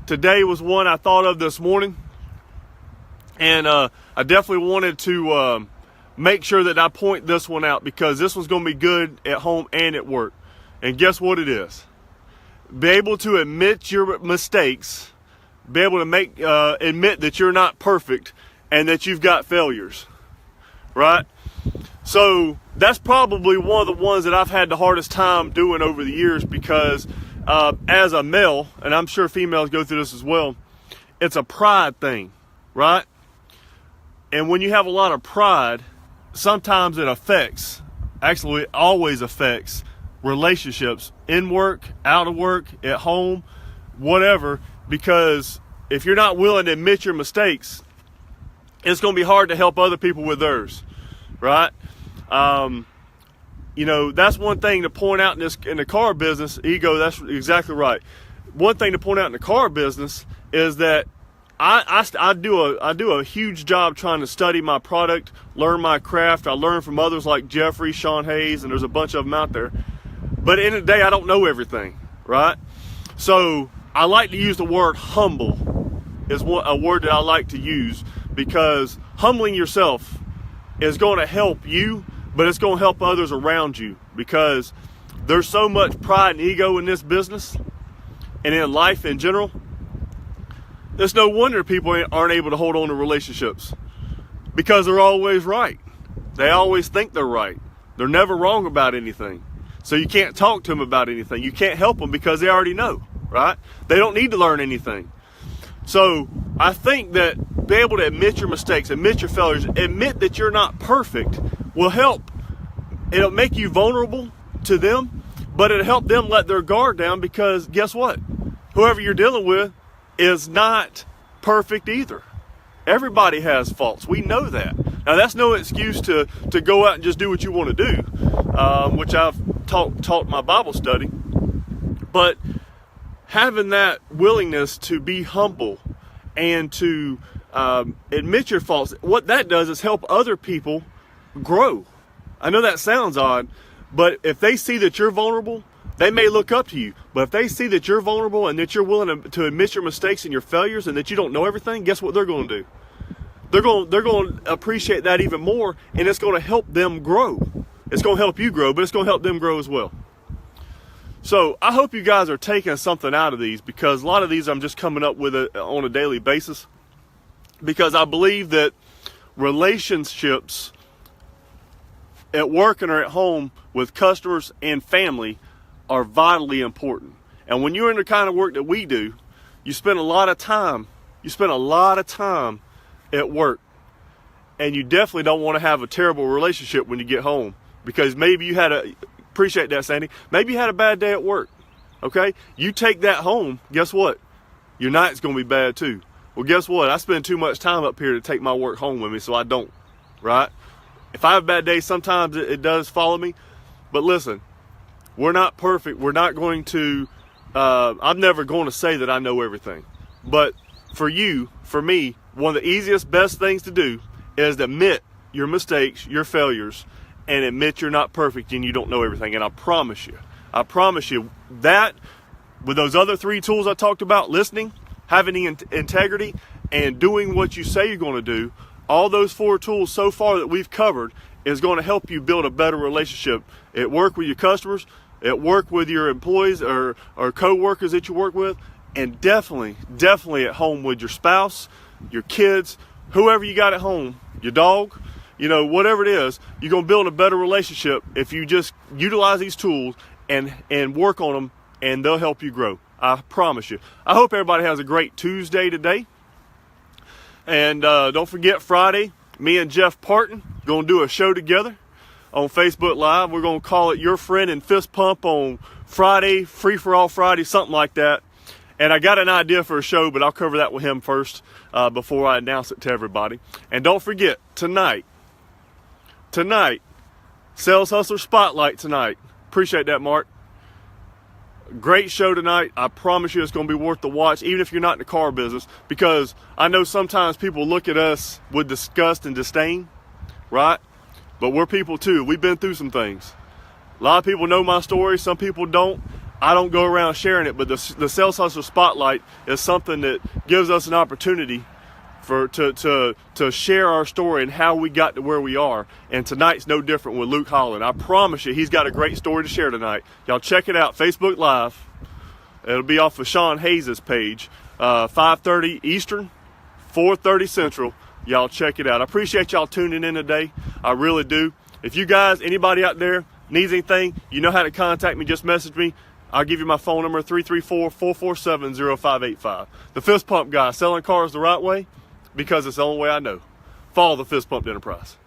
today was one I thought of this morning, and I definitely wanted to make sure that I point this one out, because this one's going to be good at home and at work. And guess what it is? Be able to admit your mistakes, be able to admit that you're not perfect and that you've got failures, right? So that's probably one of the ones that I've had the hardest time doing over the years, because as a male, and I'm sure females go through this as well, it's a pride thing, right? And when you have a lot of pride, sometimes it affects, actually it always affects relationships in work, out of work, at home, whatever, because if you're not willing to admit your mistakes, it's going to be hard to help other people with theirs, right? That's one thing to point out in the car business. Ego, that's exactly right. One thing to point out in the car business is that I do a huge job trying to study my product, learn my craft. I learn from others like Jeffrey, Sean Hayes, and there's a bunch of them out there. But at the end of the day, I don't know everything, right? So I like to use the word humble is a word that I like to use, because humbling yourself is going to help you, but it's going to help others around you, because there's so much pride and ego in this business and in life in general. It's no wonder people aren't able to hold on to relationships, because they're always right. They always think they're right. They're never wrong about anything. So you can't talk to them about anything. You can't help them because they already know, right? They don't need to learn anything. So I think that be able to admit your mistakes, admit your failures, admit that you're not perfect will help. It'll make you vulnerable to them, but it'll help them let their guard down, because guess what? Whoever you're dealing with is not perfect either. Everybody has faults. We know that. Now, that's no excuse to go out and just do what you want to do, which I've taught my Bible study. But having that willingness to be humble and to admit your faults, what that does is help other people grow. I know that sounds odd, but if they see that you're vulnerable, they may look up to you. But if they see that you're vulnerable and that you're willing to admit your mistakes and your failures and that you don't know everything, guess what they're going to do? They're going to appreciate that even more, and it's going to help them grow. It's going to help you grow, but it's going to help them grow as well. So I hope you guys are taking something out of these, because a lot of these I'm just coming up with on a daily basis, because I believe that relationships at work and or at home with customers and family are vitally important. And when you're in the kind of work that we do, you spend a lot of time at work, and you definitely don't want to have a terrible relationship when you get home, because maybe you appreciate that, Sandy, maybe you had a bad day at work. Okay, you take that home, guess what? Your night's going to be bad too. Well, guess what? I spend too much time up here to take my work home with me, so I don't, right? If I have a bad day, sometimes it does follow me. But listen, we're not perfect. We're not going to, I'm never going to say that I know everything. But for you, for me, one of the easiest, best things to do is to admit your mistakes, your failures, and admit you're not perfect and you don't know everything. And I promise you that with those other 3 tools I talked about, listening, having the integrity, and doing what you say you're going to do, all those 4 tools so far that we've covered is going to help you build a better relationship at work with your customers, at work with your employees or co-workers that you work with, and definitely at home with your spouse, your kids, whoever you got at home, your dog, whatever it is. You're going to build a better relationship if you just utilize these tools and work on them, and they'll help you grow. I promise you. I hope everybody has a great Tuesday today. And don't forget, Friday, me and Jeff Parton going to do a show together on Facebook Live. We're going to call it Your Friend and Fist Pump on Friday, Free for All Friday, something like that. And I got an idea for a show, but I'll cover that with him first before I announce it to everybody. And don't forget, tonight, Sales Hustler Spotlight tonight. Appreciate that, Mark. Great show tonight. I promise you it's going to be worth the watch, even if you're not in the car business, because I know sometimes people look at us with disgust and disdain, right? But we're people too. We've been through some things. A lot of people know my story. Some people don't. I don't go around sharing it, but the Sales Hustle Spotlight is something that gives us an opportunity to share our story and how we got to where we are. And tonight's no different with Luke Holland. I promise you, he's got a great story to share tonight. Y'all check it out, Facebook Live. It'll be off of Sean Hayes' page, 5:30 Eastern, 4:30 Central. Y'all check it out. I appreciate y'all tuning in today. I really do. If you guys, anybody out there needs anything, you know how to contact me. Just message me. I'll give you my phone number, 334-447-0585. The Fist Pump Guy, selling cars the right way because it's the only way I know. Follow the Fist Pump Enterprise.